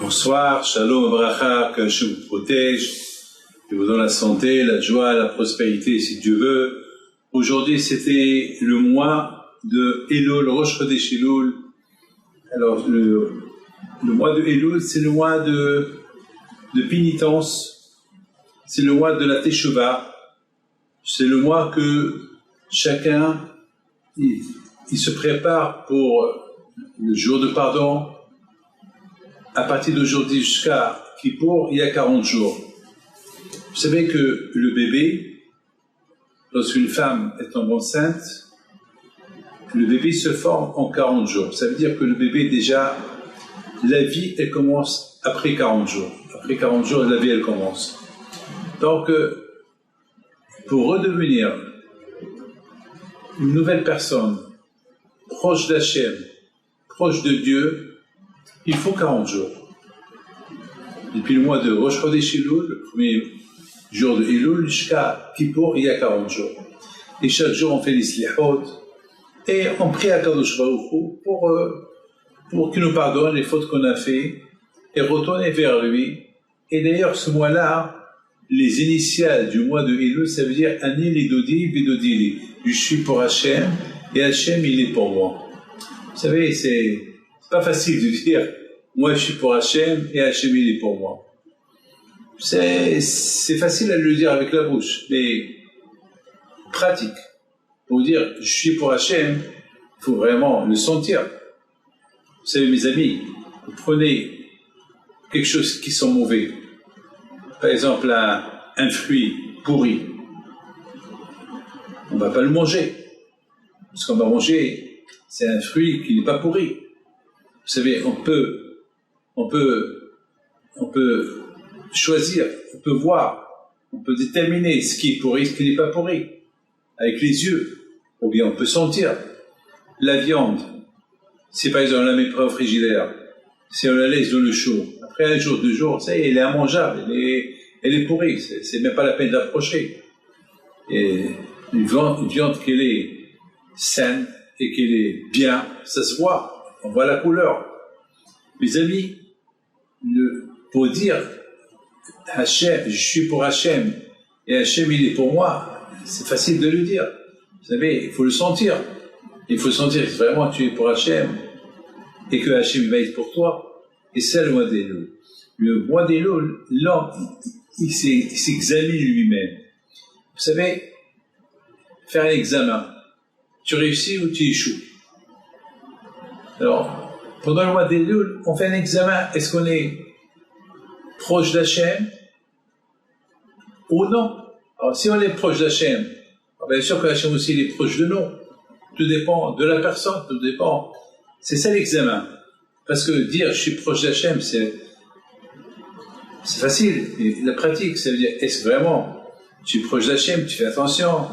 Bonsoir, shalom, bracha, que je vous protège, je vous donne la santé, la joie, la prospérité si Dieu veut. Aujourd'hui c'était le mois de Elul, Rosh Chodesh Elul. Alors le mois de Elul c'est le mois de pénitence, c'est le mois de la Teshuvah, c'est le mois que chacun il se prépare pour le jour de pardon. À partir d'aujourd'hui jusqu'à Kippour, il y a 40 jours. Vous savez que le bébé, lorsqu'une femme est tombée enceinte, le bébé se forme en 40 jours. Ça veut dire que le bébé, déjà, la vie, elle commence après 40 jours. Après 40 jours, la vie, elle commence. Donc, pour redevenir une nouvelle personne, proche d'Hachem, proche de Dieu, il faut 40 jours. Depuis le mois de Rosh Chodesh Elul, le premier jour de Elul, jusqu'à Kippour, il y a 40 jours. Et chaque jour, on fait les slihot, et on prie à Kadosh Baruch Hu pour qu'il nous pardonne les fautes qu'on a fait, et retourner vers lui. Et d'ailleurs, ce mois-là, les initiales du mois de Elul, ça veut dire Ani Lidodi Vidodili. Je suis pour Hachem, et Hachem, il est pour moi. Vous savez, c'est pas facile de dire moi je suis pour Hachem et Hachem il est pour moi. C'est facile à le dire avec la bouche, mais pratique. Pour dire je suis pour Hachem, il faut vraiment le sentir. Vous savez mes amis, vous prenez quelque chose qui sent mauvais. Par exemple un fruit pourri. On ne va pas le manger. Ce qu'on va manger, c'est un fruit qui n'est pas pourri. Vous savez, on peut choisir, on peut voir, on peut déterminer ce qui est pourri, ce qui n'est pas pourri, avec les yeux, ou bien on peut sentir. La viande, si par exemple on la met pas au frigidaire, si on la laisse dans le chaud, après un jour, 2 jours, ça y est, elle est immangeable, elle est pourrie, c'est même pas la peine d'approcher. Et une viande qu'elle est saine et qu'elle est bien, ça se voit. On voit la couleur. Mes amis, pour dire Hachem, je suis pour Hachem et Hachem il est pour moi, c'est facile de le dire. Vous savez, il faut le sentir. Il faut sentir que vraiment tu es pour Hachem et que Hachem va être pour toi. Et c'est le mois d'Elul. Le mois d'Elul, l'homme, il s'examine lui-même. Vous savez, faire un examen, tu réussis ou tu échoues. Alors, pendant le mois d'Elul, on fait un examen. Est-ce qu'on est proche d'Hachem ou non? Alors, si on est proche d'Hachem, bien sûr que Hachem aussi il est proche de nous. Tout dépend de la personne, tout dépend. C'est ça l'examen. Parce que dire je suis proche d'Hachem, c'est facile. Et la pratique, ça veut dire est-ce que vraiment tu es proche d'Hachem, tu fais attention?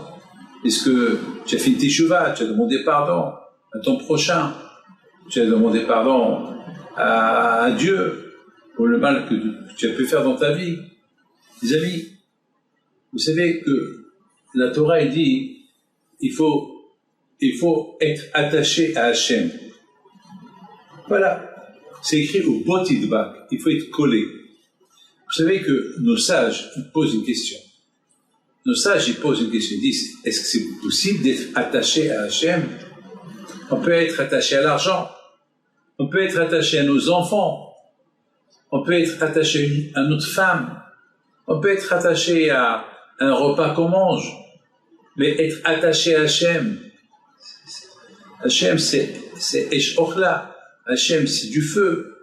Est-ce que tu as fait une teshuvah, tu as demandé pardon à ton prochain? Tu as demandé pardon à Dieu pour le mal que tu as pu faire dans ta vie. Les amis, vous savez que la Torah elle dit il faut être attaché à Hachem. Voilà, c'est écrit au botidbak, il faut être collé. Vous savez que nos sages ils posent une question. Nos sages ils posent une question, ils disent est-ce que c'est possible d'être attaché à Hachem? On peut être attaché à l'argent, on peut être attaché à nos enfants, on peut être attaché à notre femme, on peut être attaché à un repas qu'on mange, mais être attaché à Hachem, Hachem c'est Esh Ochla, Hachem c'est du feu,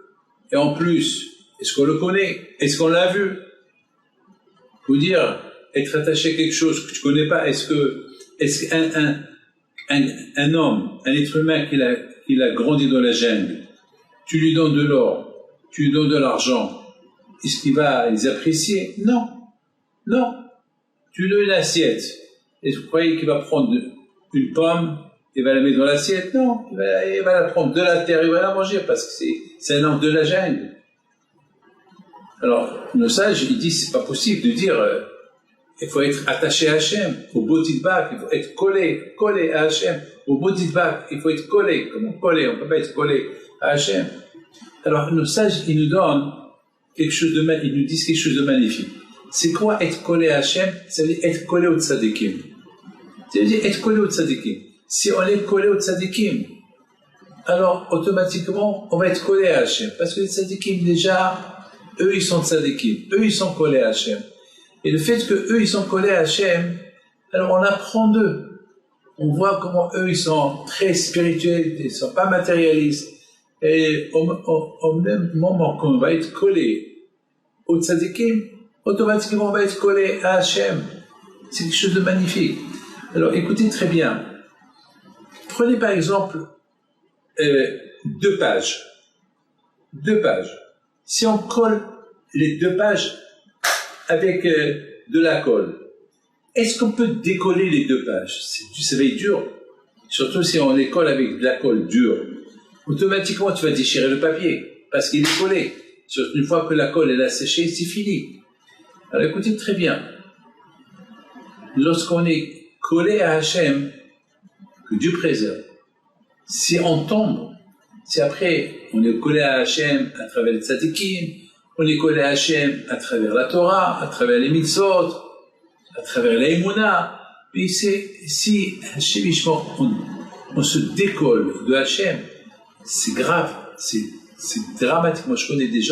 et en plus, est-ce qu'on le connaît? Est-ce qu'on l'a vu? Faut dire, être attaché à quelque chose que tu connais pas, est-ce qu'un homme, un être humain qu'il a grandi dans la jungle, tu lui donnes de l'or, tu lui donnes de l'argent, est-ce qu'il va les apprécier? Non. Non. Tu lui donnes une assiette. Est-ce que vous croyez qu'il va prendre une pomme et va la mettre dans l'assiette? Non. Il va la prendre de la terre, il va la manger parce que c'est un homme de la jungle. Alors, nos sages, ils disent c'est pas possible de dire il faut être attaché à Hachem, au botidbak, il faut être collé à Hachem. Au botidbak, il faut être collé. Comment coller? On ne peut pas être collé à Hachem. Alors, nos sages, ils nous donnent quelque chose de mal, ils nous disent quelque chose de magnifique. C'est quoi être collé à Hachem? Ça veut dire être collé au tzadikim. Ça veut dire être collé au tzadikim. Si on est collé au tzadikim, alors automatiquement on va être collé à Hachem. Parce que les tzadikim déjà, eux ils sont tzadikim, eux ils sont collés à Hachem. Et le fait que eux ils sont collés à Hachem, alors on apprend d'eux. On voit comment eux ils sont très spirituels, ils ne sont pas matérialistes. Et au même moment qu'on va être collé au tzadikim, automatiquement on va être collé à Hachem. C'est quelque chose de magnifique. Alors écoutez très bien. Prenez par exemple 2 pages. 2 pages. Si on colle les 2 pages avec de la colle, est-ce qu'on peut décoller les 2 pages? Ça va être dur. Surtout si on les colle avec de la colle dure. Automatiquement, tu vas déchirer le papier parce qu'il est collé. Surtout une fois que la colle elle a séché, c'est fini. Alors écoutez très bien. Lorsqu'on est collé à Hachem, que Dieu préserve, si on tombe, si après on est collé à Hachem à travers les tzadikim, on est collé à Hachem à travers la Torah, à travers les mitzvot, à travers la Emouna, mais si Hachem on se décolle de Hachem, c'est grave, c'est dramatique. Moi je connais des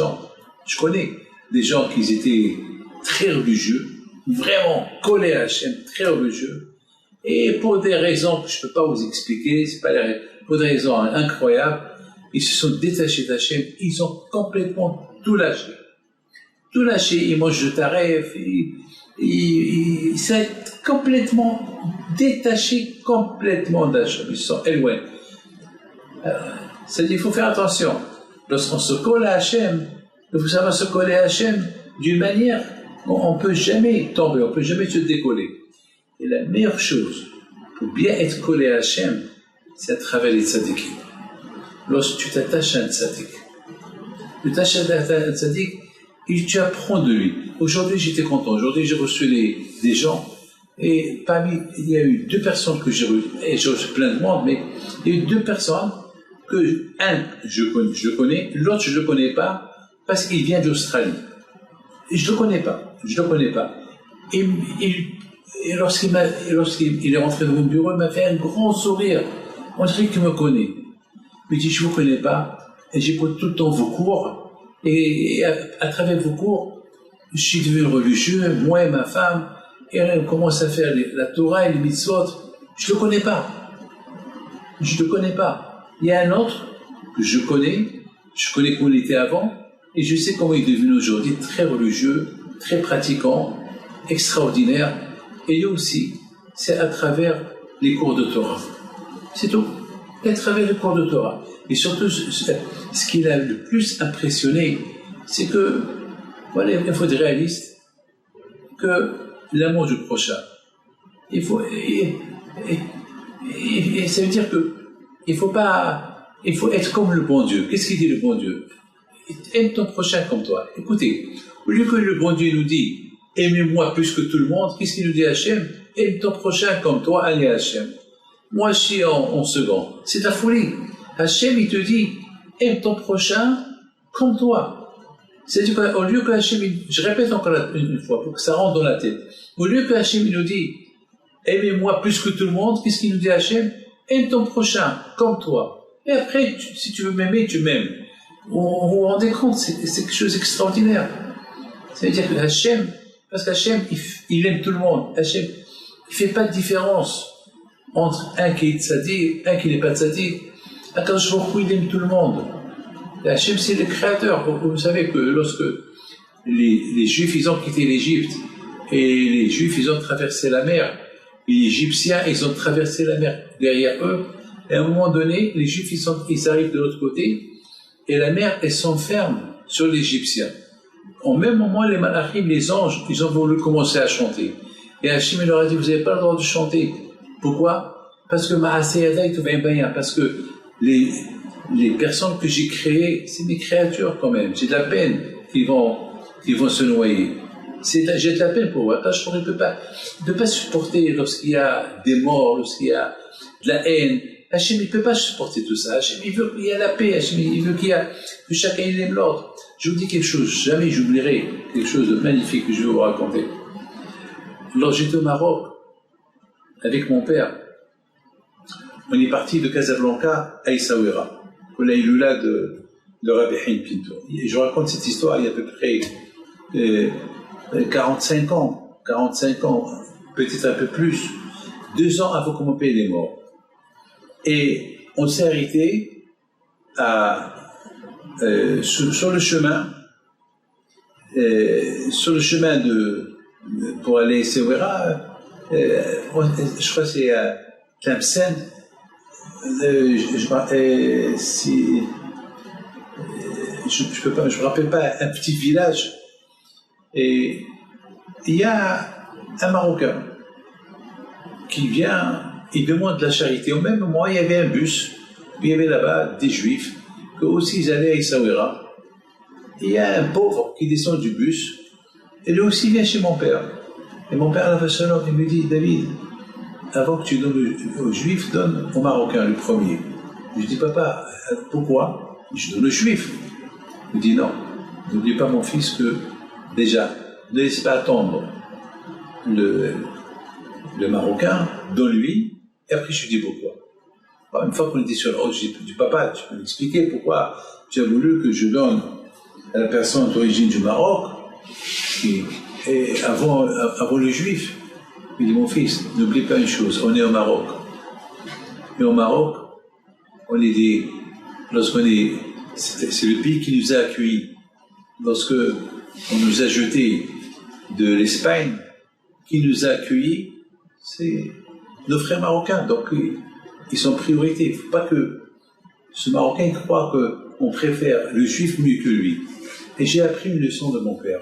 gens qui étaient très religieux, vraiment collés à Hachem, très religieux, et pour des raisons que je ne peux pas vous expliquer, pour des raisons incroyables, ils se sont détachés d'Hachem, ils ont complètement tout lâché. Tout lâché, ils mangent de taref, ils sont complètement détachés complètement d'Hachem, ils sont éloignés. C'est-à-dire qu'il faut faire attention. Lorsqu'on se colle à Hachem, il faut savoir se coller à Hachem d'une manière on ne peut jamais tomber, on ne peut jamais se décoller. Et la meilleure chose pour bien être collé à Hachem, c'est à travers les tzadikim. Lorsque tu t'attaches à un tzadik, tu t'attaches à un tzadik et tu apprends de lui. Aujourd'hui, j'étais content. Aujourd'hui, j'ai reçu des gens et parmi, il y a eu 2 personnes que j'ai reçues, et j'ai reçu plein de monde, mais il y a eu 2 personnes que, un, je connais, l'autre, je ne le connais pas parce qu'il vient d'Australie. Et je ne le connais pas. Et lorsqu'il est rentré dans mon bureau, il m'a fait un grand sourire. On dirait qu'il me connaît. Mais il dit, je ne vous connais pas. Et j'écoute tout le temps vos cours. Et à travers vos cours, je suis devenu religieux, moi et ma femme. Et on commence à faire la Torah et les mitzvot. Je ne le connais pas. Il y a un autre que je connais comment il était avant. Et je sais comment il est devenu aujourd'hui très religieux, très pratiquant, extraordinaire. Et lui aussi, c'est à travers les cours de Torah. C'est tout. À travers les cours de Torah. Et surtout, ce qui l'a le plus impressionné, c'est que, voilà, il faut être réaliste, que l'amour du prochain, et ça veut dire que il faut être comme le bon Dieu. Qu'est-ce qu'il dit le bon Dieu? Aime ton prochain comme toi. Écoutez, au lieu que le bon Dieu nous dit aimez-moi plus que tout le monde, qu'est-ce qu'il nous dit Hachem? Aime ton prochain comme toi, allez Hachem. Moi je suis en second. C'est la folie. Hachem il te dit aime ton prochain comme toi. C'est-à-dire qu'au lieu que Hachem, je répète encore une fois pour que ça rentre dans la tête, au lieu que Hachem il nous dit aimez-moi plus que tout le monde, qu'est-ce qu'il nous dit Hachem? Aime ton prochain comme toi. Et après, si tu veux m'aimer, tu m'aimes. Vous vous rendez compte, c'est quelque chose d'extraordinaire. Ça veut dire que Hachem, parce qu'Hachem, il aime tout le monde. Hachem, il ne fait pas de différence entre un qui est tzaddik, un qui n'est pas tzaddik. Akadosh Baruch Hu, il aime tout le monde. Et Hachem, c'est le créateur. Vous savez que lorsque les Juifs, ils ont quitté l'Égypte, et les Juifs, ils ont traversé la mer, les Égyptiens, ils ont traversé la mer derrière eux, et à un moment donné, les Juifs, ils arrivent de l'autre côté, et la mer, elle s'enferme sur l'Égyptien. Au même moment, les malachim, les anges, ils ont voulu commencer à chanter. Et Hachem, il leur a dit, vous n'avez pas le droit de chanter. Pourquoi? Parce que parce que les personnes que j'ai créées, c'est des créatures quand même. J'ai de la peine qu'ils vont se noyer. J'ai de la peine pour eux. Je ne peux pas supporter lorsqu'il y a des morts, lorsqu'il y a de la haine, Hachem, il ne peut pas supporter tout ça. Hachem, il veut qu'il y ait la paix. Hachem, il veut que chacun aime l'autre. Je vous dis quelque chose, jamais j'oublierai quelque chose de magnifique que je vais vous raconter. Lorsque j'étais au Maroc, avec mon père, on est parti de Casablanca à Essaouira, pour l'Aïloula de Rabbi Haïm Pinto. Et je raconte cette histoire il y a à peu près 45 ans, peut-être un peu plus, 2 ans avant que mon père est mort. Et on s'est arrêté sur le chemin, pour aller à Essaouira, je crois que c'est à Tlemcen, je me rappelle pas, un petit village, et il y a un Marocain qui vient, il demande de la charité. Au même moment, il y avait un bus, il y avait là-bas des Juifs, qui aussi ils allaient à Essaouira. Il y a un pauvre qui descend du bus, et lui aussi vient chez mon père. Et mon père, il me dit, David, avant que tu donnes aux Juifs, donne aux Marocains le premier. Je dis, papa, pourquoi? Je donne aux Juifs. Il me dit, non, n'oublie pas mon fils que, déjà, ne laisse pas attendre le Marocain, donne-lui, et après je lui dis pourquoi. Alors, une fois qu'on était sur la route, je dis, papa, tu peux m'expliquer pourquoi tu as voulu que je donne à la personne d'origine du Maroc, et avant le Juif. Il dit, mon fils, n'oublie pas une chose, on est au Maroc. Et au Maroc, c'est le pays qui nous a accueillis. Lorsque on nous a jetés de l'Espagne, qui nous a accueillis, c'est nos frères marocains. Donc, ils sont priorité. Il ne faut pas que ce Marocain croit qu'on préfère le Juif mieux que lui. Et j'ai appris une leçon de mon père.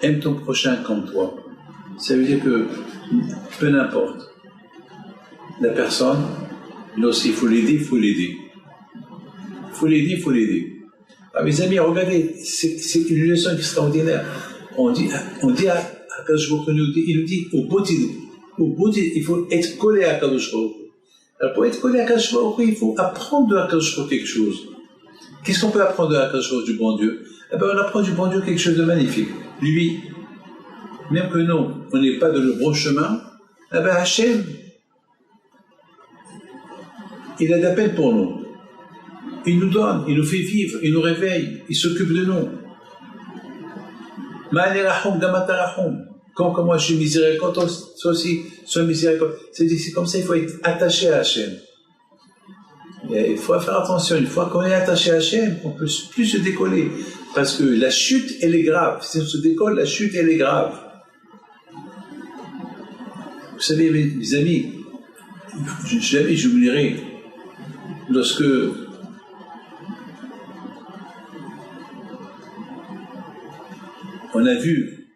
Aime ton prochain comme toi. Ça veut dire que, peu n'importe, la personne, lorsqu'il faut l'aider, il faut l'aider. Il faut l'aider. Ah, mes amis, regardez, c'est une leçon extraordinaire. On dit à Kadosh Baruch Hu, il nous dit, au bout, il faut être collé à Kadosh Baruch Hu. Alors, pour être collé à Kadosh Baruch Hu, il faut apprendre de Kadosh Baruch Hu quelque chose. Qu'est-ce qu'on peut apprendre de Kadosh Baruch Hu du bon Dieu? Eh bien, on apprend du bon Dieu quelque chose de magnifique. Lui, même que nous, on n'est pas dans le bon chemin, eh bien, Hachem, il a de la peine pour nous. Il nous donne, il nous fait vivre, il nous réveille, il s'occupe de nous. Quand moi je suis miséricordieux, toi aussi, sois miséricordieux. C'est comme ça, il faut être attaché à Hachem. Et il faut faire attention, une fois qu'on est attaché à Hachem, on ne peut plus se décoller. Parce que la chute, elle est grave. Si on se décolle, la chute, elle est grave. Vous savez, mes amis, jamais j'oublierai lorsque on a vu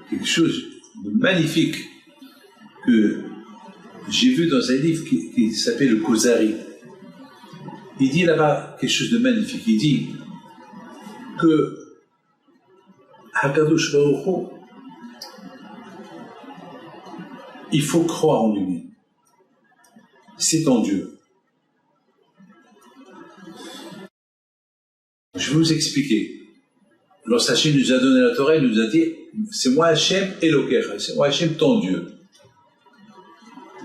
quelque chose de magnifique que j'ai vu dans un livre qui s'appelle le Kuzari. Il dit là-bas quelque chose de magnifique. Il dit que Hakadosh Baruch Hu, il faut croire en lui. C'est en Dieu. Je vais vous expliquer. Lorsque Hachem nous a donné la Torah, il nous a dit, c'est moi Hachem Elokecha, c'est moi Hachem ton Dieu.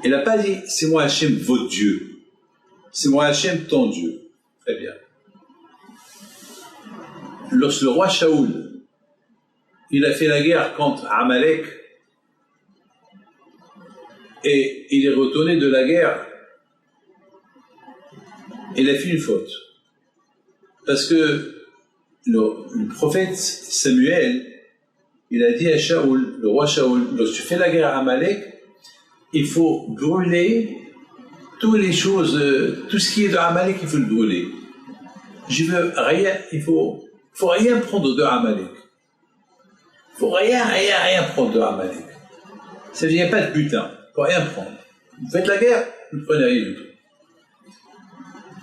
Il n'a pas dit, c'est moi Hachem votre Dieu. C'est moi Hachem ton Dieu. Très bien. Lorsque le roi Shaoul, il a fait la guerre contre Amalek, et il est retourné de la guerre, il a fait une faute. Parce que le prophète Samuel, il a dit à Shaoul, le roi Shaoul, lorsque tu fais la guerre à Amalek, il faut brûler toutes les choses, tout ce qui est de Amalek, il faut le brûler. Je veux rien, il faut rien prendre de Amalek. Il faut rien prendre de Amalek. Ça veut dire, il n'y a pas de butin, il ne faut rien prendre. Vous faites la guerre, vous ne prenez rien du tout.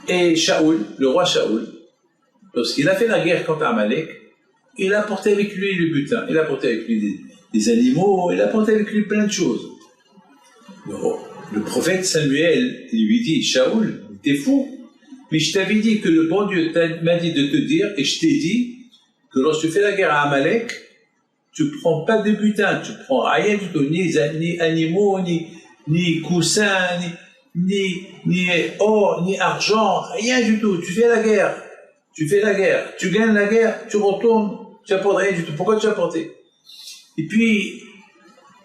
Et Shaoul, le roi Shaoul, lorsqu'il a fait la guerre contre Amalek, il a apporté avec lui le butin, il a apporté avec lui des animaux, il a apporté avec lui plein de choses. le prophète Samuel lui dit, Shaoul, t'es fou, mais je t'avais dit que le bon Dieu m'a dit de te dire, et je t'ai dit que lorsque tu fais la guerre à Amalek, tu prends pas de butin, tu prends rien du tout, ni animaux, ni coussins, ni or, ni argent, rien du tout. Tu fais la guerre, tu gagnes la guerre, tu retournes, tu n'apportes rien du tout. Pourquoi tu as apporté? Et puis,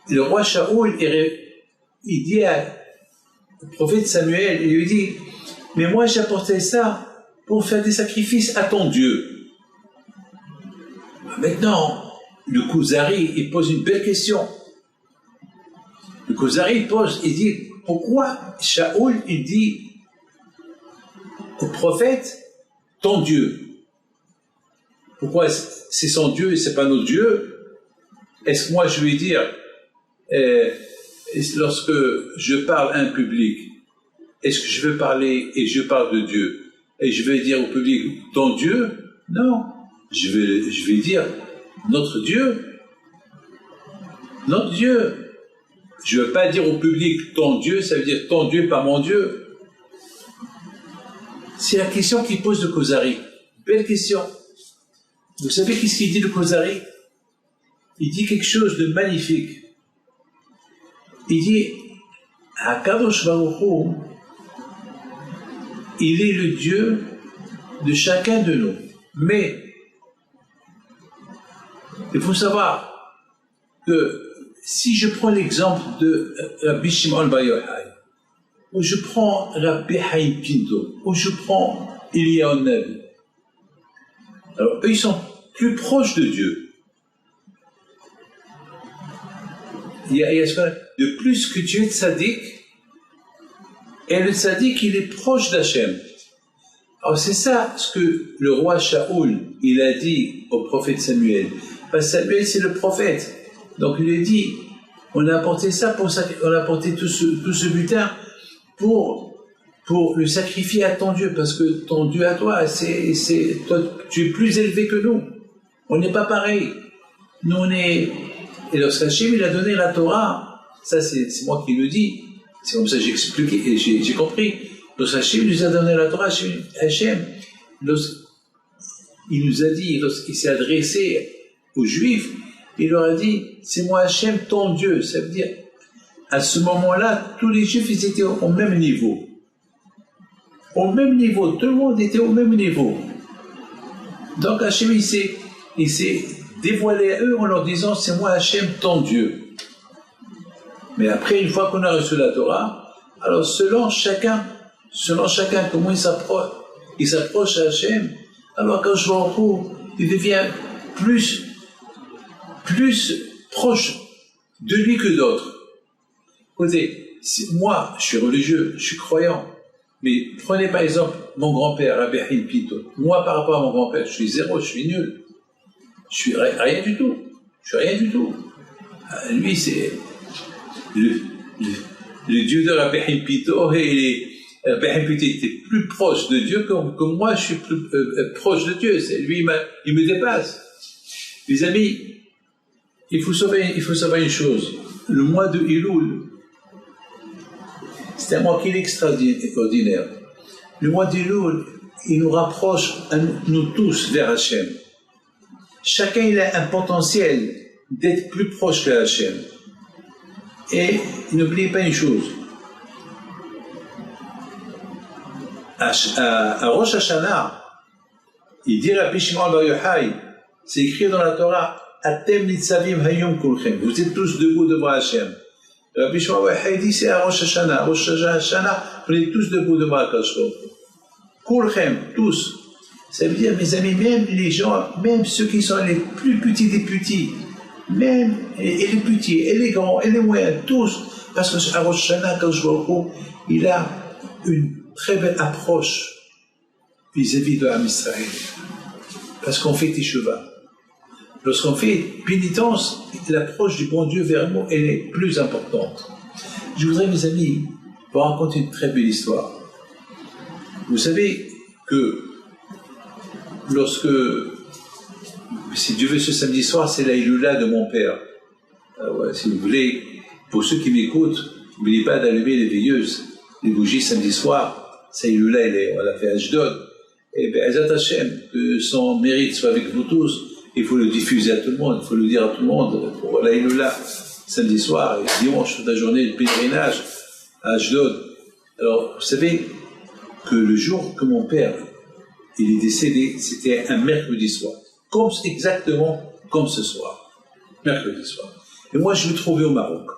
le roi Shaoul, il dit au prophète Samuel, il lui dit, mais moi j'ai apporté ça pour faire des sacrifices à ton Dieu. Maintenant, le Kuzari, il pose une belle question. Le Kuzari il dit, pourquoi Shaoul, il dit au prophète, ton Dieu? Pourquoi c'est son Dieu et c'est pas notre Dieu? Est-ce que moi je vais dire, lorsque je parle à un public, est-ce que je veux parler et je parle de Dieu et je vais dire au public, ton Dieu? Non, je vais dire, notre Dieu. Notre Dieu. Je ne veux pas dire au public ton Dieu, ça veut dire ton Dieu, pas mon Dieu. C'est la question qu'il pose le Kuzari. Belle question. Vous savez qu'est-ce qu'il dit le Kuzari? Il dit quelque chose de magnifique. Il dit, Akadosh Baruch Hu, il est le Dieu de chacun de nous. Mais il faut savoir que si je prends l'exemple de Rabbi Shimon Bar Yochai, ou je prends Rabbi Chaim Pinto, ou je prends Eliyahu Navi, alors eux ils sont plus proches de Dieu. Il y a ce qu'on appelle, de plus que tu es tzaddik, et le tzaddik il est proche d'Hachem. Alors c'est ça ce que le roi Shaoul il a dit au prophète Samuel. Parce que Samuel c'est le prophète. Donc il lui a dit, on a apporté ça, on a apporté tout ce butin pour le sacrifier à ton Dieu, parce que ton Dieu à toi, toi, tu es plus élevé que nous. On n'est pas pareil. Nous on est. Et lorsqu'Hachem il a donné la Torah, ça c'est moi qui le dis, c'est comme ça que j'ai expliqué et j'ai compris. Lorsqu'Hachem nous a donné la Torah, Hachem, il nous a dit, lorsqu'il s'est adressé aux Juifs, il leur a dit, c'est moi Hachem, ton Dieu. Ça veut dire, à ce moment-là, tous les Juifs, ils étaient au même niveau. Au même niveau, tout le monde était au même niveau. Donc Hachem, il s'est dévoilé à eux en leur disant, c'est moi Hachem, ton Dieu. Mais après, une fois qu'on a reçu la Torah, alors selon chacun, comment il s'approche à Hachem, alors quand je vois il devient plus proche de lui que d'autres. Écoutez, moi, je suis religieux, je suis croyant, mais prenez par exemple mon grand-père, Rabbi Chaim Pinto. Moi, par rapport à mon grand-père, je suis zéro, je suis nul. Je suis rien du tout. Lui, c'est le Dieu de Rabbi Chaim Pinto, et Rabbi Chaim Pinto était plus proche de Dieu que moi, je suis plus proche de Dieu. Lui, il me dépasse. Les amis, il faut savoir une chose. Le mois de Elul, c'est un mois qui est extraordinaire. Le mois d'Elul, il nous rapproche, nous tous, vers Hachem. Chacun il a un potentiel d'être plus proche de Hachem. Et n'oubliez pas une chose. À Rosh Hashanah, il dit Rabbi Shimon Bar Yochai, c'est écrit dans la Torah, Atem nitzavim hayom kulchem. Vous êtes tous debout devant Hachem. Rabbi Shimon Bar Yochai dit c'est à Rosh Hashanah. Rosh Hashanah, vous êtes tous debout devant Hachem. Kulchem, tous. Ça veut dire, mes amis, même les gens, même ceux qui sont les plus petits des petits, même et les petits, et les grands, et les moyens, tous, parce qu'à Rosh Hashanah, quand je vois il a une très belle approche vis-à-vis de l'Am Israël. Parce qu'on fait Teshuvah. Lorsqu'on fait pénitence, l'approche du bon Dieu vers nous, elle est plus importante. Je voudrais, mes amis, vous raconter une très belle histoire. Vous savez que si Dieu veut, ce samedi soir, c'est la Iloula de mon père. Si vous voulez, pour ceux qui m'écoutent, N'oubliez pas d'allumer les veilleuses, les bougies samedi soir. Ça, on l'a fait à Ashdod. Et bien, Ezat Hashem, que son mérite soit avec vous tous. Il faut le diffuser à tout le monde, il faut le dire à tout le monde. Pour la Iloula, samedi soir, et dimanche, toute la journée de pèlerinage à Ashdod. Alors, vous savez que le jour que mon père il est décédé, c'était un mercredi soir. Exactement comme ce soir. Mercredi soir. Et moi, je me trouvais au Maroc.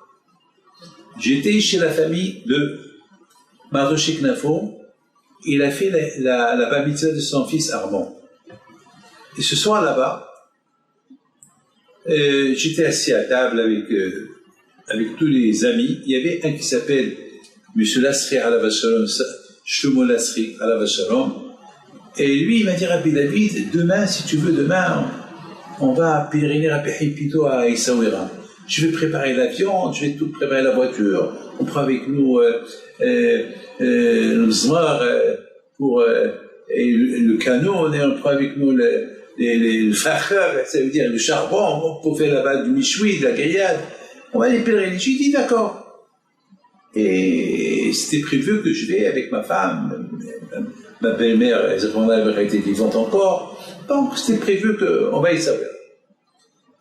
J'étais chez la famille de Mardoché Knafo. Il a fait la bar mitzvah de son fils Armand. Et ce soir là-bas, j'étais assis à table avec tous les amis. Il y avait un qui s'appelle M. Lasri Alav Shalom, Shlomo Lasri Alav Shalom. Et lui, il m'a dit, Rabbi David, demain, si tu veux, on va pèleriner à Pihipito à Essaouira. Je vais préparer l'avion, je vais tout préparer la voiture. On prend avec nous le zmar pour le canot, on prend avec nous le fakhar, ça veut dire le charbon, pour faire là-bas du michoui, de la grillade. On va aller pèleriner. J'ai dit d'accord. Et c'était prévu que je vais avec ma femme, ma belle-mère, elle avait été vivante encore. Donc c'était prévu qu'on va y savoir.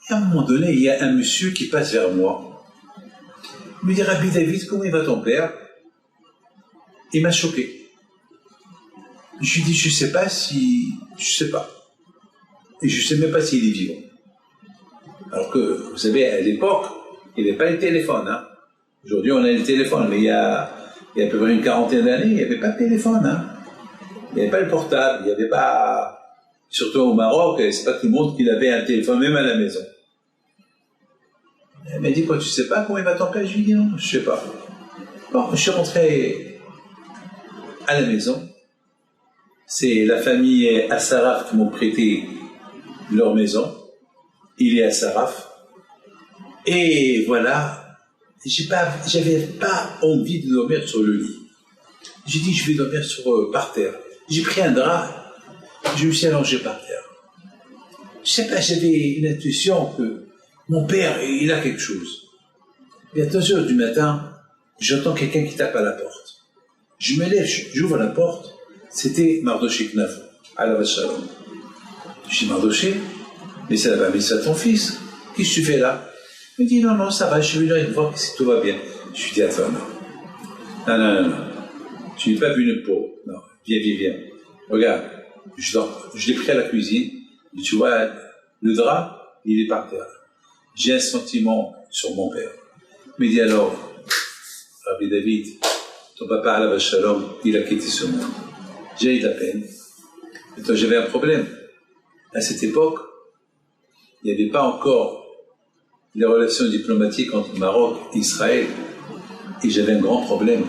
Et à un moment donné, il y a un monsieur qui passe vers moi. Il me dit, Rabbi David, comment il va ton père? Il m'a choqué. Je lui dis, je sais pas. Et je sais même pas s'il est vivant. Alors que, vous savez, à l'époque, il n'y avait pas les téléphones. Hein. Aujourd'hui, on a les téléphones, mais il y a à peu près une quarantaine d'années, il n'y avait pas de téléphone. Hein. Il n'y avait pas le portable, il n'y avait pas... Surtout au Maroc, c'est pas tout le monde qui avait un téléphone, même à la maison. Elle m'a dit, quoi, tu sais pas comment il va ton père? Je lui ai dit, non, je sais pas. Bon, je suis rentré à la maison. C'est la famille Assaraf qui m'ont prêté leur maison. Il est à Saraf. Et voilà, j'avais pas envie de dormir sur le lit. J'ai dit, je vais dormir par terre. J'ai pris un drap, je me suis allongé par terre. Je sais pas, j'avais une intuition que mon père, il a quelque chose. Et à 2h du matin, j'entends quelqu'un qui tape à la porte. Je me lève, j'ouvre la porte, c'était Mardoché Knafo, Alav Shalom. Je dis, Mardoché, mais c'est la bar mitzvah de ton fils. Qu'est-ce que tu fais là? Il me dit, non, ça va, je suis venu voir si tout va bien. Je lui dis, attends, non. Tu n'es pas venu pour. Non, viens. Regarde, je l'ai pris à la cuisine, et tu vois, le drap, il est par terre. J'ai un sentiment sur mon père. Il me dit alors, Rabbi David, ton papa Alav Shalom, il a quitté ce monde. J'ai eu de la peine. Et toi, j'avais un problème. À cette époque, il n'y avait pas encore les relations diplomatiques entre le Maroc et Israël. Et j'avais un grand problème.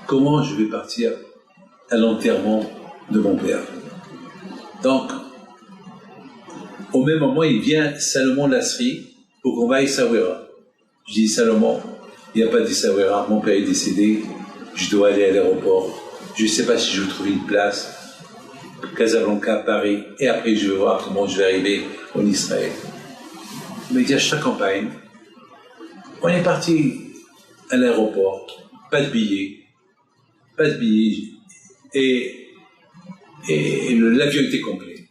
Comment je vais partir à l'enterrement de mon père? Donc, au même moment, il vient Salomon Lasri pour qu'on va à Essaouira. Je dis, Salomon, il n'y a pas d'Essaouira, mon père est décédé, je dois aller à l'aéroport, je ne sais pas si je vais trouver une place, Casablanca, Paris, et après je vais voir comment je vais arriver en Israël. Il m'a dit, je t'accompagne. On est parti à l'aéroport, pas de billets, et l'avion était complet.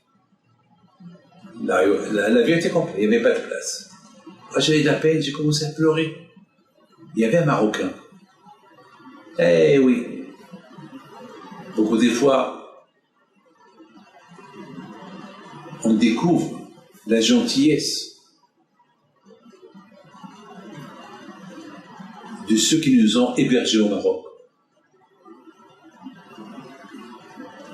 L'avion était complet, il n'y avait pas de place. J'avais de la peine, j'ai commencé à pleurer. Il y avait un Marocain. Eh oui. Beaucoup des fois, on découvre la gentillesse de ceux qui nous ont hébergés au Maroc.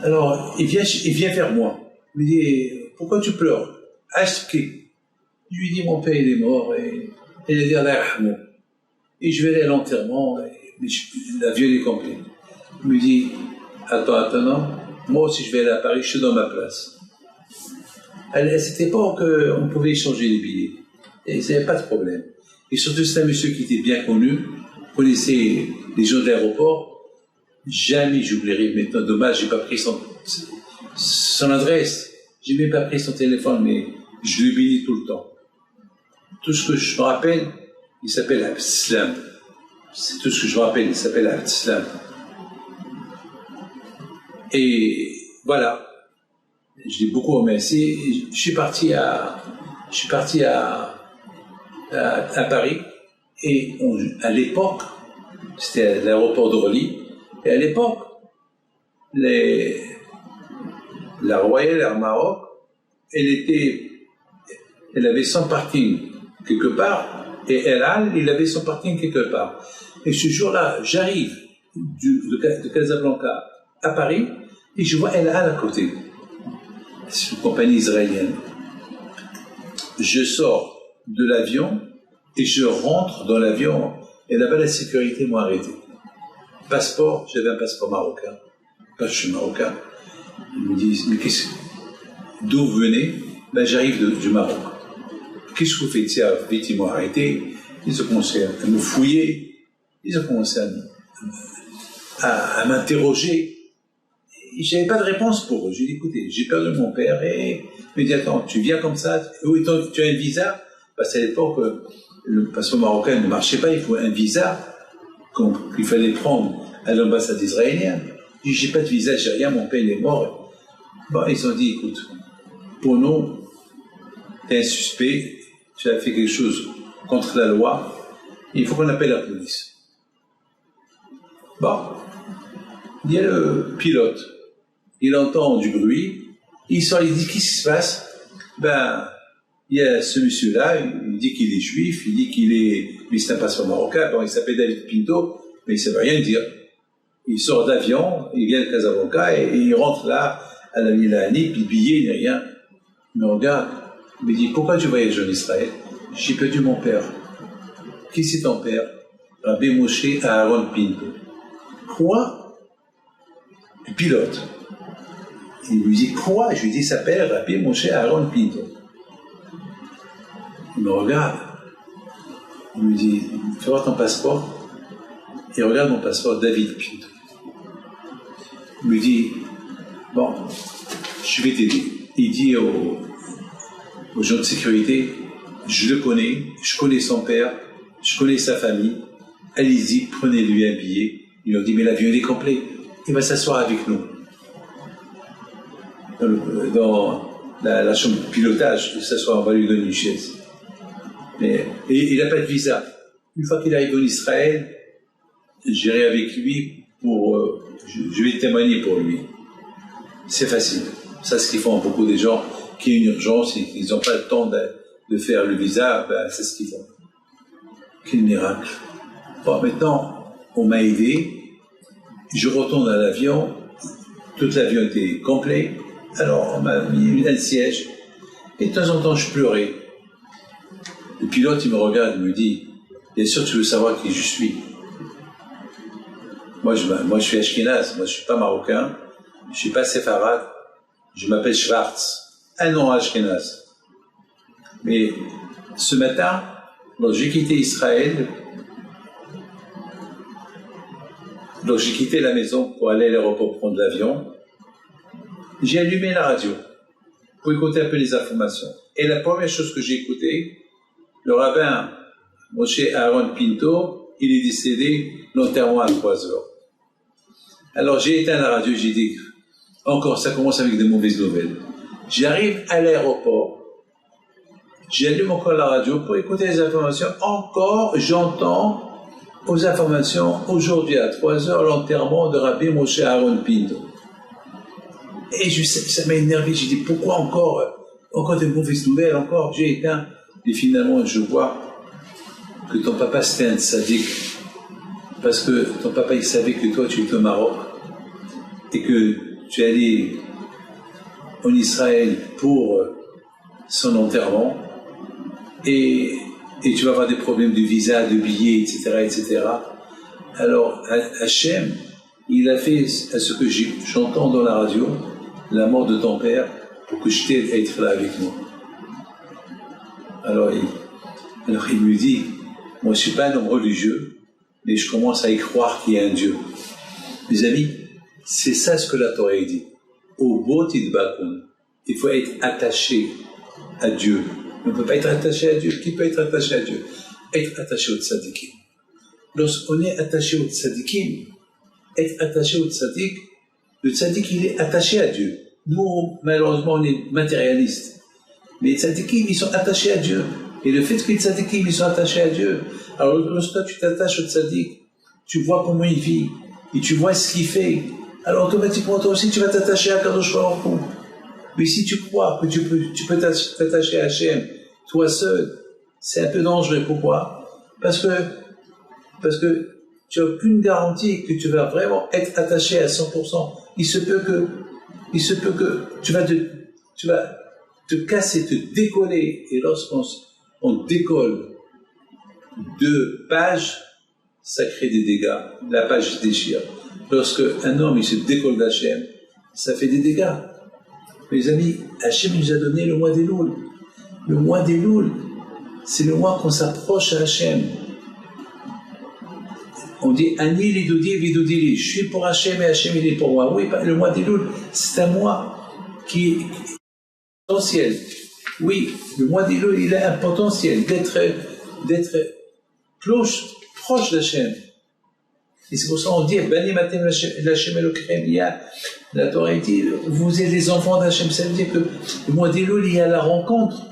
Alors, il vient vers moi. Il me dit, pourquoi tu pleures? Ashki. Je lui dis, mon père, il est mort, et il a dit, Allah yarhamou. Et je vais aller à l'enterrement, mais l'avion est complet. Il me dit, attends, non, moi aussi je vais aller à Paris, je suis dans ma place. À cette époque, on pouvait échanger les billets, et il n'y avait pas de problème. Et surtout, c'est un monsieur qui était bien connu, connaissait les gens de l'aéroport. Jamais j'oublierai, maintenant, dommage, j'ai pas pris son adresse, j'ai même pas pris son téléphone, mais je lui bénis tout le temps. Tout ce que je me rappelle, il s'appelle Abslam. C'est tout ce que je me rappelle, il s'appelle Al-Islam. Et voilà, je l'ai beaucoup remercié. Je suis parti à Paris, et à l'époque, c'était à l'aéroport d'Orly, et à l'époque, la Royal Air Maroc, elle avait son parking quelque part, et El Al, il avait son parking quelque part. Et ce jour-là, j'arrive de Casablanca à Paris, et je vois El Al à côté. C'est une compagnie israélienne. Je sors de l'avion, et je rentre dans l'avion, et là-bas, la sécurité m'a arrêté. Passeport, j'avais un passeport marocain. Quand je suis marocain, ils me disent, mais d'où vous venez? Ben, j'arrive du Maroc. Qu'est-ce que vous faites ici? Vite, ils m'ont arrêté. Ils ont commencé à me fouiller. Ils ont commencé à m'interroger. Je n'avais pas de réponse pour eux. J'ai dit, écoutez, j'ai perdu mon père, et il me dit, attends, tu viens comme ça? Oui, tu as un visa? Parce qu'à l'époque, le passeport marocain ne marchait pas, il faut un visa qu'il fallait prendre à l'ambassade israélienne. J'ai dit, j'ai pas de visa, j'ai rien, mon père il est mort. Bon, ils ont dit, écoute, pour nous, tu es un suspect, tu as fait quelque chose contre la loi, il faut qu'on appelle la police. Bon, il y a le pilote, il entend du bruit, il sort, il dit, qu'est-ce qui se passe? Ben, il y a ce monsieur-là, il dit qu'il est juif, il dit qu'il est, mais c'est un passeport marocain, bon, il s'appelle David Pinto, mais il ne sait rien dire. Il sort d'avion, il vient de Casablanca, et il rentre là, à la Milani, puis billet, il n'y a rien. Il me regarde, il me dit, pourquoi tu voyages en Israël? J'ai perdu mon père. Qui c'est ton père? Rabbi Moshe Aaron Pinto. Quoi? Le pilote. Il lui dit, quoi? Je lui dis, il s'appelle Rabbi Moshe Aaron Pinto. Il me regarde. Il me dit, fais voir ton passeport. Il regarde mon passeport, David Pinto. Il me dit, bon, je vais t'aider. Il dit aux gens de sécurité, je le connais, je connais son père, je connais sa famille, allez-y, prenez-lui un billet. Il leur dit, mais l'avion est complet, il va s'asseoir avec nous. Dans la chambre de pilotage, il s'assoit, on va lui donner une chaise. Et il n'a pas de visa. Une fois qu'il arrive en Israël, j'irai avec lui je vais témoigner pour lui. C'est facile. Ça, ce qu'ils font beaucoup des gens qui ont une urgence et qu'ils n'ont pas le temps de faire le visa, ben, c'est ce qu'ils font. Quel miracle. Bon, maintenant, on m'a aidé. Je retourne à l'avion. Tout l'avion était complet. Alors, on m'a mis un siège. Et de temps en temps, je pleurais. Le pilote, il me regarde, il me dit, bien sûr, tu veux savoir qui je suis. Moi, je suis Ashkenaz, moi, je ne suis pas marocain, je ne suis pas séfarade, je m'appelle Schwartz, un nom Ashkenaz. Mais ce matin, lorsque j'ai quitté Israël, lorsque j'ai quitté la maison pour aller à l'aéroport prendre l'avion, j'ai allumé la radio pour écouter un peu les informations. Et la première chose que j'ai écoutée, le rabbin Moshe Aaron Pinto, il est décédé, l'enterrement à 3 heures. Alors j'ai éteint la radio, j'ai dit, encore, ça commence avec de mauvaises nouvelles. J'arrive à l'aéroport, j'allume encore la radio pour écouter les informations. Encore, j'entends aux informations, aujourd'hui à 3 heures, l'enterrement de Rabbi Moshe Aaron Pinto. Et ça m'a énervé, j'ai dit, pourquoi encore des mauvaises nouvelles, encore, j'ai éteint. Et finalement, je vois que ton papa, c'était un tzaddik. Parce que ton papa, il savait que toi, tu étais au Maroc. Et que tu es allé en Israël pour son enterrement. Et tu vas avoir des problèmes de visa, de billets, etc., etc. Alors, Hachem, il a fait à ce que j'entends dans la radio, la mort de ton père, pour que je t'aide à être là avec moi. Alors il me dit, moi je ne suis pas un homme religieux, mais je commence à y croire qu'il y a un Dieu. Mes amis, c'est ça ce que la Torah dit. Au bot idbakun, il faut être attaché à Dieu. On ne peut pas être attaché à Dieu. Qui peut être attaché à Dieu? Être attaché au tzadikim. lorsqu'on est attaché au tzadikim, être attaché au tzadik, le tzadik, il est attaché à Dieu. Nous, malheureusement, on est matérialistes. Mais les tzadikim, ils sont attachés à Dieu. Et le fait que les tzadikim, ils sont attachés à Dieu, alors lorsque tu t'attaches au tzadik, tu vois comment il vit, et tu vois ce qu'il fait, alors automatiquement, toi aussi, tu vas t'attacher à Kadosh Baruch Hu. Mais si tu crois que tu peux t'attacher à Hachem, toi seul, c'est un peu dangereux. Pourquoi? Parce que tu n'as aucune garantie que tu vas vraiment être attaché à 100%. Il se peut que tu vas te casser, te décoller. Et lorsqu'on décolle 2 pages, ça crée des dégâts. La page se déchire. Lorsque un homme il se décolle d'Hachem, ça fait des dégâts. Mes amis, Hachem nous a donné le mois des Louls. Le mois des Louls, c'est le mois qu'on s'approche à Hachem. On dit Ani lidodi vidodili. Je suis pour Hachem et Hachem il est pour moi. Oui, le mois des Louls, c'est un mois qui est potentiel. Oui, le mois des Louls, il a un potentiel d'être proche d'Hachem. Et c'est pour ça qu'on dit Bani matem l'Hachem Elokrem. La Torah dit vous êtes les enfants d'Hachem. Ça veut dire que le mois des Louls, il y a la rencontre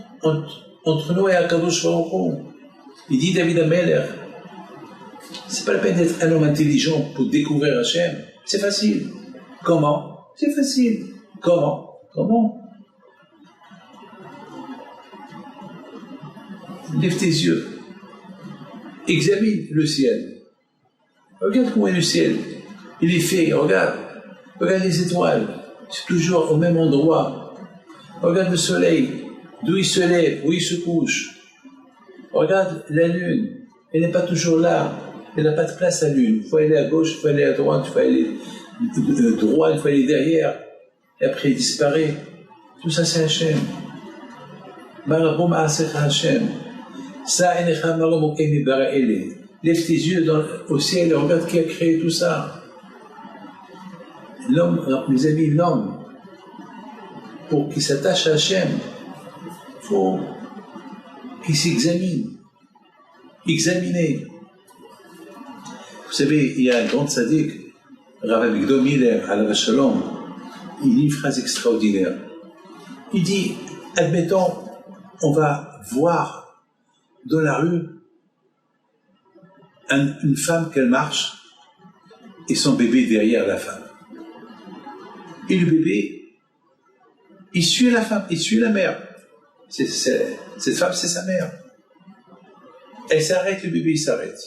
entre nous et Akadosh Baruch Hu. Il dit David Ameler. C'est pas la peine d'être un homme intelligent pour découvrir Hachem. C'est facile. Comment? C'est facile. Comment? Lève tes yeux. Examine le ciel. Regarde comment est le ciel. Il est fait, regarde. Regarde les étoiles. C'est toujours au même endroit. Regarde le soleil. D'où il se lève, où il se couche. Regarde la lune. Elle n'est pas toujours là. Elle n'a pas de place à la lune. Il faut aller à gauche, il faut aller à droite, il faut aller droit, il faut aller derrière. Et après, il disparaît. Tout ça, c'est Hachem. Marabom Asecha Hachem. Ça, Enecha Marabom Emi Baraele. Lève tes yeux au ciel et regarde qui a créé tout ça. L'homme, mes amis, l'homme, pour qu'il s'attache à Hachem, il faut qu'il s'examine. Examiner. Vous savez, il y a un grand tzaddik, Rav Avigdor Miller, alav Shalom, il dit une phrase extraordinaire. Il dit, admettons, on va voir dans la rue une femme qu'elle marche et son bébé derrière la femme. Et le bébé, il suit la femme, il suit la mère. Cette femme, c'est sa mère. Elle s'arrête, le bébé, il s'arrête.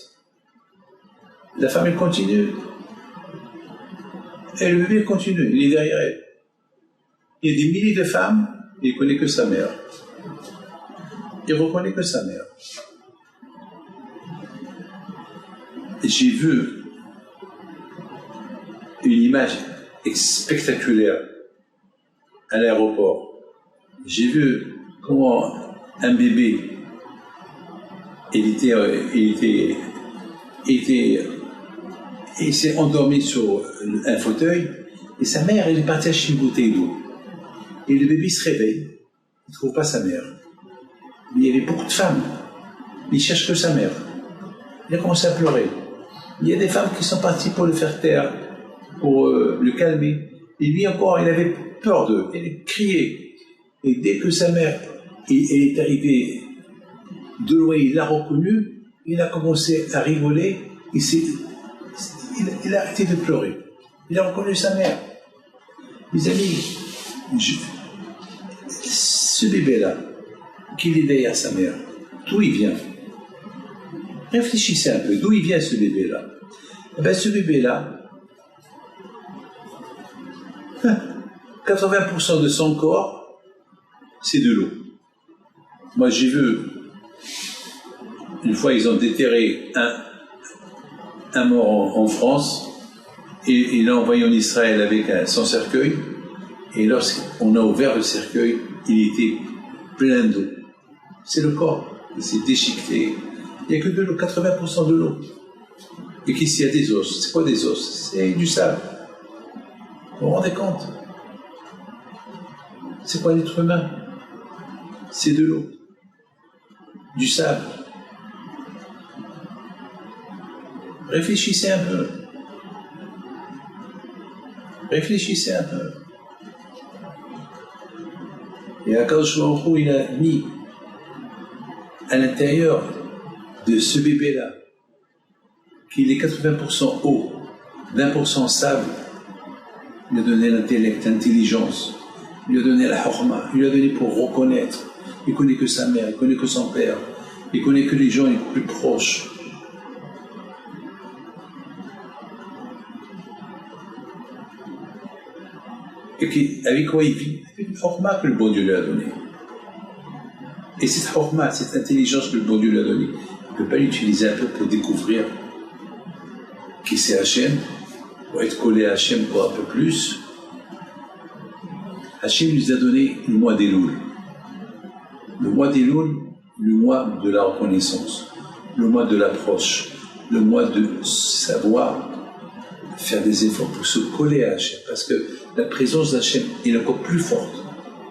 La femme, elle continue. Et le bébé continue, il est derrière elle. Il y a des milliers de femmes, il ne connaît que sa mère. Il ne reconnaît que sa mère. Et j'ai vu une image spectaculaire à l'aéroport. J'ai vu comment un bébé, il s'est endormi sur un fauteuil et sa mère, elle est partie acheter une bouteille d'eau. Et le bébé se réveille, il ne trouve pas sa mère. Mais il y avait beaucoup de femmes, mais il ne cherche que sa mère. Il a commencé à pleurer. Il y a des femmes qui sont parties pour le faire taire, pour le calmer. Et lui encore, il avait peur d'eux, il criait. Et dès que sa mère elle est arrivée de loin, il l'a reconnue, il a commencé à rigoler, il a arrêté de pleurer. Il a reconnu sa mère. Mes amis, ce bébé-là, qu'il est derrière sa mère, d'où il vient? Réfléchissez un peu, d'où il vient ce bébé-là? Eh bien, ce bébé-là, 80% de son corps, c'est de l'eau. Moi, j'ai vu, une fois, ils ont déterré un mort en France, et il l'a envoyé en Israël avec son cercueil, et lorsqu'on a ouvert le cercueil, il était plein d'eau. C'est le corps, il s'est déchiqueté. Il n'y a que de l'eau, 80% de l'eau. Et qu'ici, il y a des os. C'est quoi des os? C'est du sable. Vous vous rendez compte? C'est quoi l'être humain? C'est de l'eau. Du sable. Réfléchissez un peu. Réfléchissez un peu. Et Akadosh Baruch Hu, il a mis à l'intérieur de ce bébé-là, qu'il est 80% eau, 20% sable, il lui a donné l'intellect, l'intelligence, il lui a donné la hurma, il lui a donné pour reconnaître. Il ne connaît que sa mère, il ne connaît que son père, il ne connaît que les gens les plus proches. Et avec quoi il vit? Avec une hurma que le bon Dieu lui a donnée. Et cette hurma, cette intelligence que le bon Dieu lui a donnée, il ne peut pas l'utiliser un peu pour découvrir qui c'est Hachem, pour être collé à Hachem pour un peu plus. Hachem lui a donné le mois d'Elul. Le mois d'Elul, le mois de la reconnaissance, le mois de l'approche, le mois de savoir faire des efforts pour se coller à Hachem, parce que la présence d'Hachem est encore plus forte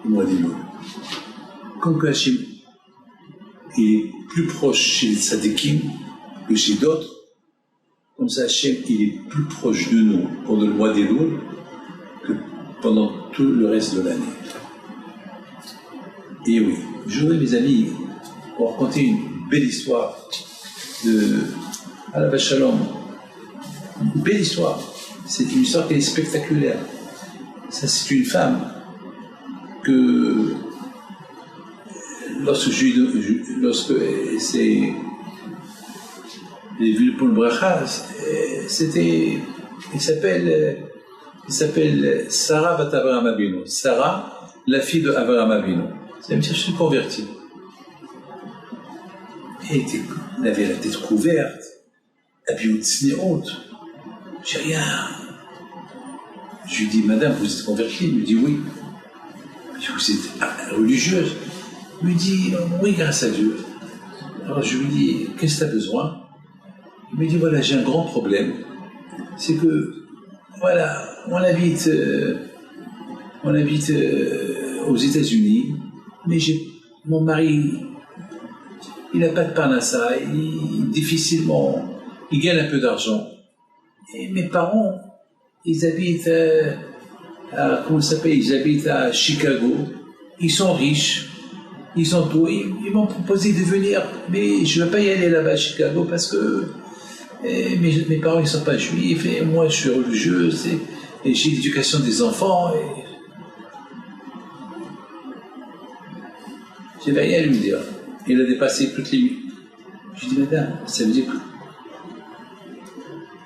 au mois d'Elul. Comme que Hachem est plus proche chez les Tzadikim que chez d'autres, comme ça Hachem il est plus proche de nous pendant le mois d'Elul que pendant tout le reste de l'année. Et oui, je voudrais, mes amis, vous raconter une belle histoire de Alav Shalom. Une belle histoire. C'est une histoire qui est spectaculaire. Ça, c'est une femme que lorsque c'est les villes pour le bracha, c'était, il s'appelle Sarah bat Avraham Avinu. Sarah, la fille de Avraham Avinu. Ça veut dire je suis converti. Elle avait la tête couverte, habillée de haute. J'ai rien. Je lui dis, madame, vous êtes convertie? Elle me dit oui. Je dis, vous êtes religieuse? Elle me dit, oui, grâce à Dieu. Alors je lui dis, qu'est-ce que tu as besoin? Il me dit, voilà, j'ai un grand problème. C'est que, voilà, on habite aux États-Unis, mais mon mari, il n'a pas de parnassa, difficilement, il gagne un peu d'argent. Et mes parents, ils habitent ils habitent à Chicago, ils sont riches, ils ont tout, ils m'ont proposé de venir, mais je ne veux pas y aller là-bas à Chicago parce que mes parents ne sont pas juifs, et moi je suis religieuse, et j'ai l'éducation des enfants, et je n'avais rien à lui dire. Il a dépassé toutes les limites. Je lui dis, madame, ça veut dire que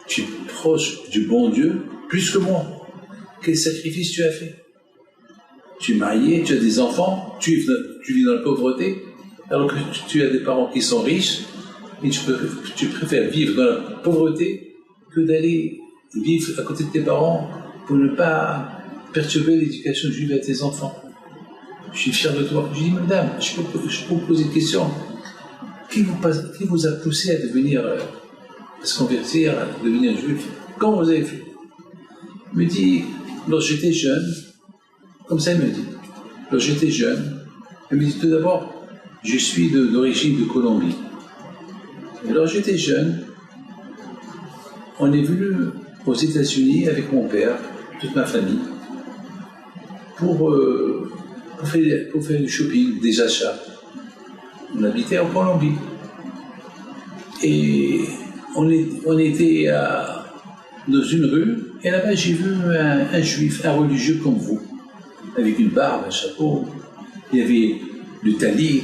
tu es proche du bon Dieu plus que moi. Quel sacrifice tu as fait? Tu es marié, tu as des enfants, tu vis dans la pauvreté, alors que tu as des parents qui sont riches, et tu préfères vivre dans la pauvreté que d'aller vivre à côté de tes parents pour ne pas perturber l'éducation juive à tes enfants. Je suis fier de toi. Je dis, madame, je peux vous poser une question. Qui vous a poussé à se convertir, à devenir juif? Comment vous avez fait? Il me dit, lorsque j'étais jeune, comme ça il me dit, lorsque j'étais jeune, il me dit tout d'abord, je suis d'origine de Colombie. Et lorsque j'étais jeune, on est venu aux États-Unis avec mon père, toute ma famille, pour faire du shopping, des achats. On habitait en Colombie. Et on était dans une rue, et là-bas j'ai vu un juif, un religieux comme vous, avec une barbe, un chapeau. Il y avait le talit.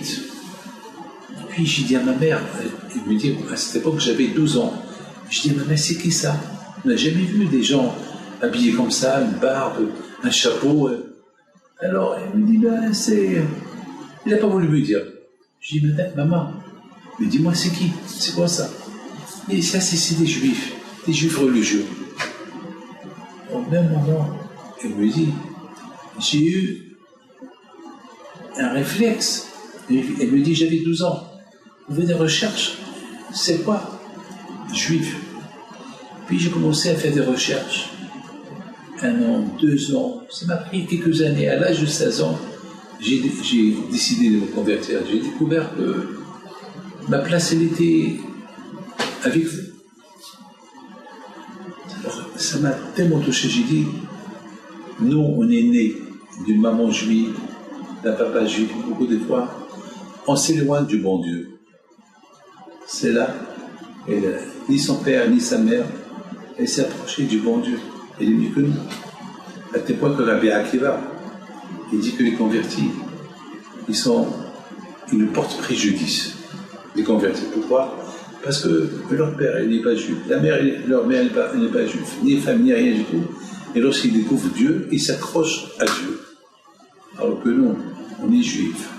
Puis j'ai dit à ma mère, elle me dit, à cette époque j'avais 12 ans, je dis à ma mère, c'est qui ça? On n'a jamais vu des gens habillés comme ça, une barbe, un chapeau. Alors elle me dit, ben c'est... Il n'a pas voulu me dire. Je dis, maman, mais dis-moi c'est qui? C'est quoi ça? Et ça c'est des juifs religieux. Au même moment, elle me dit, j'ai eu un réflexe. Elle me dit, j'avais 12 ans. On fait des recherches. C'est quoi? Juif. Puis j'ai commencé à faire des recherches. 1 an, 2 ans. Ça m'a pris quelques années. À l'âge de 16 ans, j'ai décidé de me convertir. J'ai découvert que ma place, elle était avec vous. ça m'a tellement touché, j'ai dit, nous, on est nés d'une maman juive, d'un papa juif, beaucoup de fois, on s'éloigne du bon Dieu. C'est là, et là, ni son père, ni sa mère, elle s'est approchée du bon Dieu. Elle est mieux que nous. À tel point que Rabbi Akiva, il dit que les convertis, ils nous portent préjudice, les convertis. Pourquoi? Parce que leur père, il n'est pas juif, leur mère, elle n'est pas juive, ni famille, rien du tout. Et lorsqu'ils découvrent Dieu, ils s'accrochent à Dieu. Alors que nous, on est juifs,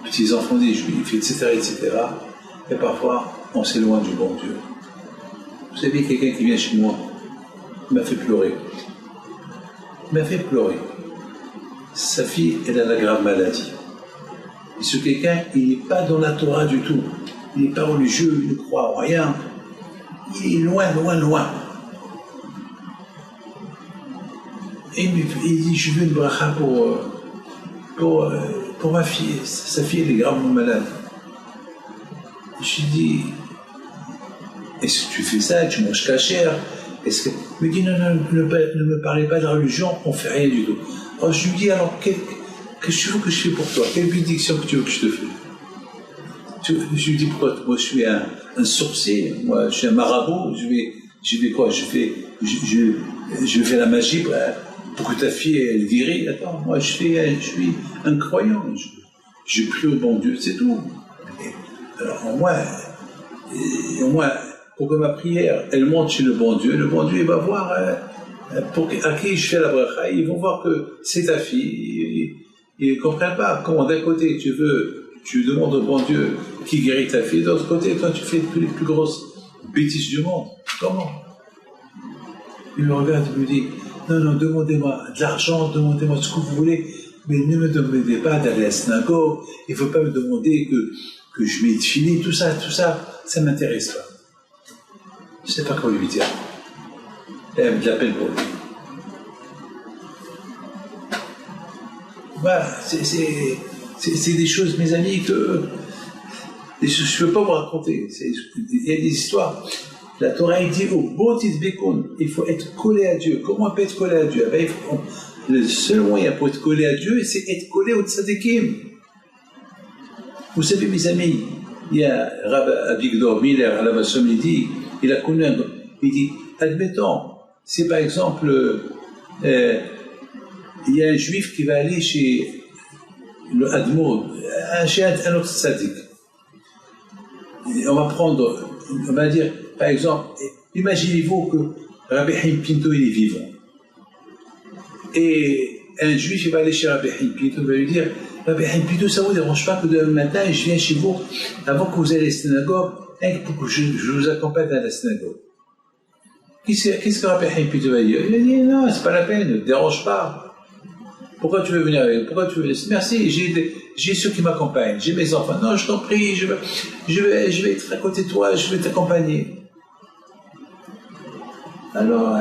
petits-enfants des juifs, etc., etc. Et parfois, on s'éloigne du bon Dieu. Vous savez, quelqu'un qui vient chez moi, il m'a fait pleurer. Il m'a fait pleurer. Sa fille, elle a la grave maladie. Et ce quelqu'un, il n'est pas dans la Torah du tout. Il n'est pas religieux, il ne croit en rien. Il est loin, loin, loin. Et il dit, je veux une bracha pour ma fille. Sa fille, elle est gravement malade. Je lui dis, est-ce que tu fais ça, tu manges cachère? Il me dit, non, ne me parlez pas de la religion, on ne fait rien du tout. Alors je lui dis, alors, qu'est-ce que tu veux que je fais pour toi? Quelle bénédiction que tu veux que je te fasse? Je lui dis, pourquoi? Moi, je suis un sorcier, moi, je suis un marabout, je vais quoi? Je vais faire la magie pour que ta fille, elle guérisse. Attends, moi, je suis un croyant. Je prie au bon Dieu, c'est tout. Alors, au moins, pour que ma prière, elle monte chez le bon Dieu, il va voir à qui je fais la bracha, ils vont voir que c'est ta fille. Ils ne comprennent pas comment d'un côté tu demandes au bon Dieu qui guérit ta fille, de l'autre côté, toi tu fais les plus grosses bêtises du monde. Comment? Il me regarde et me dit, non, demandez-moi de l'argent, demandez-moi ce que vous voulez, mais ne me demandez pas d'aller à la synagogue, il ne faut pas me demander que je mette fini, tout ça, ça ne m'intéresse pas. Je ne sais pas quoi lui dire. Elle me l'appelle pour lui. Voilà, c'est des choses, mes amis, que je ne peux pas vous raconter. Il y a des histoires. La Torah dit au botit bekon, il faut être collé à Dieu. Comment on peut être collé à Dieu? Le seul moyen pour être collé à Dieu, c'est être collé au tzadikim. Vous savez, mes amis, il y a Rabbi Avigdor Miller à la Vassom, il a connu il dit, admettons, si par exemple, il y a un juif qui va aller chez le Admour, chez un autre tzaddik. On va dire, par exemple, imaginez-vous que Rabbi Haim Pinto, il est vivant. Et un juif, il va aller chez Rabbi Haim Pinto, il va lui dire, Rabbi Haim Pinto, ça ne vous dérange pas que demain matin, je viens chez vous, avant que vous allez à la synagogue, pour que je vous accompagne à la synagogue. Qu'est-ce que Rabbi Haim Pinto va dire? Il va dire, non, c'est pas la peine, ne te dérange pas. Pourquoi tu veux venir avec? Pourquoi tu veux? Merci, j'ai ceux qui m'accompagnent, j'ai mes enfants. Non, je t'en prie, je vais être à côté de toi, je vais t'accompagner. Alors,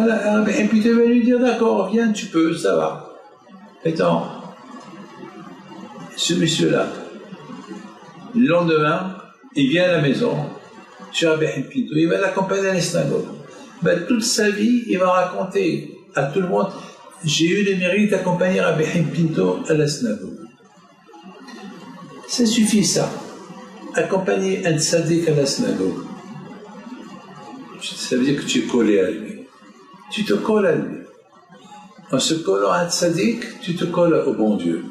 et puis tu vas lui dire, d'accord, viens, tu peux, ça va. Attends, ce monsieur-là, le lendemain, il vient à la maison, chez Rabbi Haim Pinto, il va l'accompagner à la synagogue. Toute sa vie, il va raconter à tout le monde, j'ai eu le mérite d'accompagner Rabbi Haim Pinto à la synagogue. Ça suffit, ça. Accompagner un tzaddik à la synagogue. Ça veut dire que tu es collé à lui. Tu te colles à lui. En se collant à un tzaddik, tu te colles au bon Dieu.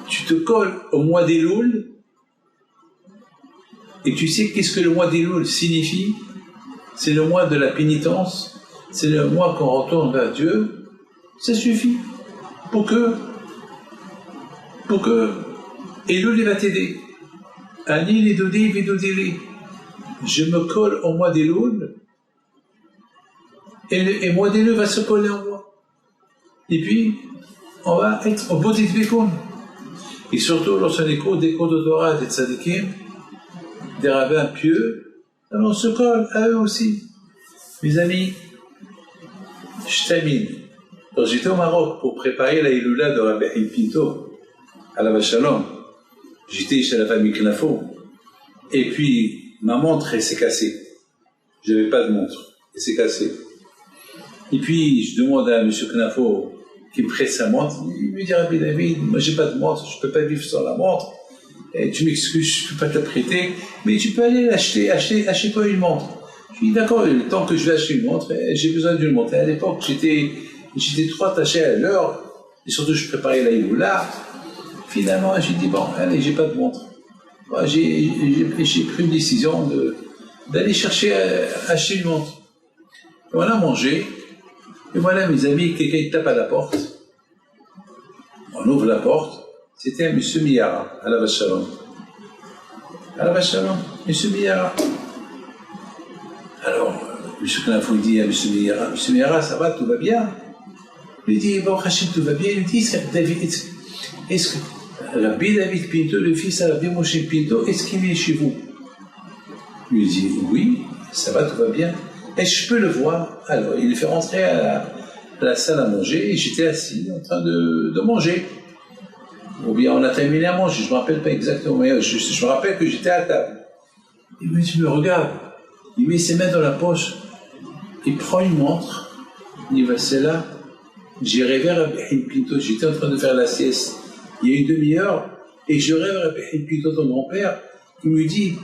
Tu te colles au mois d'Elul. Et tu sais qu'est-ce que le mois d'Elul signifie? C'est le mois de la pénitence. C'est le mois qu'on retourne vers Dieu. Ça suffit pour que Elul il va t'aider. Ani les dodé vidodélé. Je me colle au mois d'Elul et le mois d'Elul va se coller en moi. Et puis on va être au botit bekon. Et surtout lorsqu'on écoute des cours de Torah des tzadikim, des rabbins pieux, alors on se colle à eux aussi. Mes amis, je termine. Quand j'étais au Maroc pour préparer la Iloula de Rabbi Haim Pinto à la Vachalom, j'étais chez la famille Knafo, et puis ma montre elle s'est cassée. Je n'avais pas de montre, elle s'est cassée. Et puis, je demande à M. Knafo qui me prête sa montre. Il me dit, Rabbi David, moi, j'ai pas de montre, je peux pas vivre sans la montre. Et tu m'excuses, je peux pas te la prêter, mais tu peux aller l'acheter, achète-toi une montre. Je lui dis, d'accord, le temps que je vais acheter une montre, j'ai besoin d'une montre. Et à l'époque, j'étais trop attaché à l'heure, et surtout, je préparais la Iloula. Finalement, j'ai dit, bon, allez, j'ai pas de montre. Moi, j'ai pris une décision d'aller chercher à acheter une montre. Et on a mangé, et voilà, mes amis, quelqu'un tape à la porte. On ouvre la porte, c'était un monsieur Miyara, à la Vachalom. À la Vachalom, monsieur Miyara. Alors, monsieur Knafou dit à monsieur Miyara, ça va, tout va bien? Il lui dit, bon, Hachim, tout va bien. Il lui dit, est-ce que Rabbi David Pinto, le fils à Rabbi Moshe Pinto, est-ce qu'il est chez vous? Il lui dit, oui, ça va, tout va bien. Et je peux le voir. Alors, il le fait rentrer à la salle à manger, et j'étais assis en train de manger. Ou bien on a terminé à manger, je ne me rappelle pas exactement, mais je me rappelle que j'étais à table. Il me regarde, il met ses mains dans la poche, il prend une montre, il dit, c'est là, j'ai rêvé à Rabbi Pinto, j'étais en train de faire la sieste, il y a une demi-heure, et je rêve à Rabbi Pinto, ton grand-père, il me dit,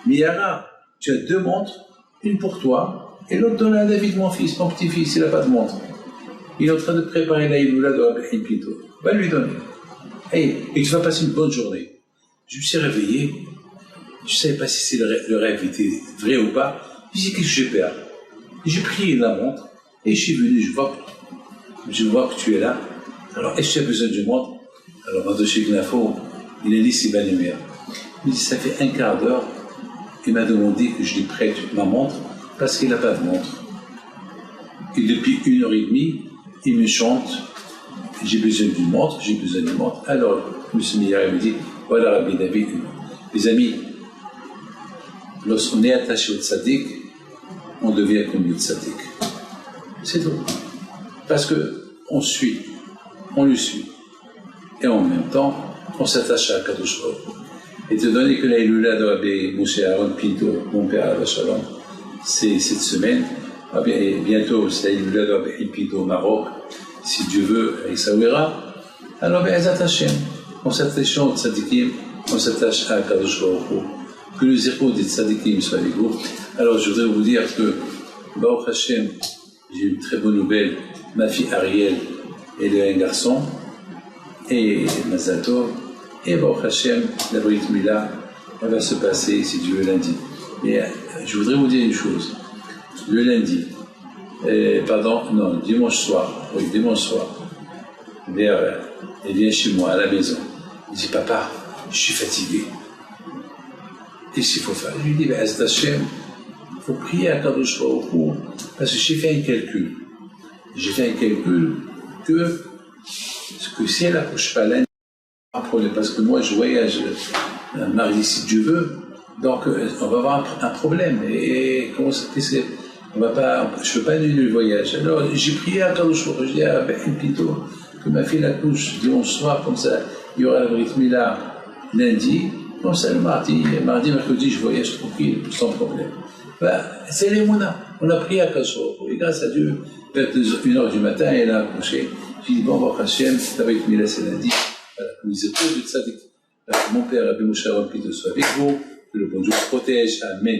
Miyara, tu as 2 montres, une pour toi, et l'autre donne à David, mon fils, mon petit-fils, il n'a pas de montre. Il est en train de préparer la Iloula de Rabbi Pinto, va lui donner. Et tu vas passer une bonne journée. Je me suis réveillé, je ne savais pas si le rêve était vrai ou pas. Je me dit, qu'est-ce que je vais faire? J'ai pris la montre, et je suis venu, je vois que tu es là. Alors, est-ce que tu as besoin d'une montre? Alors, Madoché Gnafo, il a dit, c'est bien lumière. Il dit, ça fait un quart d'heure, il m'a demandé que je lui prête ma montre, parce qu'il n'a pas de montre. Et depuis 1h30, il me chante, j'ai besoin d'une montre, j'ai besoin d'une montre. Alors, M. Miyara me dit, voilà Rabbi David, les amis, lorsqu'on est attaché au tzaddik, on devient comme le tzaddik. C'est tout. Parce qu'on suit, on le suit. Et en même temps, on s'attache à Kadosh Baruch Hu. Étant donné que la Iloula de Rabbi Moshe Aaron Pinto, mon père à la Shalom, c'est cette semaine, et bientôt c'est la Iloula de Rabbi Pinto au Maroc, si Dieu veut, avec Sawira, alors on s'attache au tzadikim, on s'attache à Kadosh Baruch Hu. Que le zéro des tzadikim soit avec vous. Alors je voudrais vous dire que, Baruch Hashem, j'ai une très bonne nouvelle, ma fille Ariel, elle est un garçon, et Mazal Tov, et Baruch Hashem, la Brit Mila, elle va se passer, si Dieu veut, lundi. Mais je voudrais vous dire une chose, le lundi, dimanche soir, elle vient chez moi à la maison. Elle dit, papa, je suis fatigué. Qu'est-ce qu'il faut faire? Je lui dis, Azat Hashem, il faut prier à Kadosh Baruch Hu, parce que j'ai fait un calcul. Que si elle n'accouche pas lundi, parce que moi je voyage mardi si Dieu veut, donc on va avoir un problème. Et comment ça fait? Je ne peux pas annuler le voyage. Alors j'ai prié à Kadosh Baruch Hu, je dis à Ben Pito que ma fille l'accouche dimanche soir, comme ça il y aura la Brit Mila lundi, comme ça le mardi, mercredi je voyage tranquille, sans problème. C'est l'émouna. On a prié à Kadosh Baruch Hu, et grâce à Dieu, vers 1h du matin, elle a accouché. J'ai dit, bon, Baruch Hashem, la Brit Mila c'est lundi. Voilà, comme disait Paul de Tzadik. Mon père, Rabbi Moshe Aaron Pinto, soit avec vous, que le bon Dieu protège. Amen.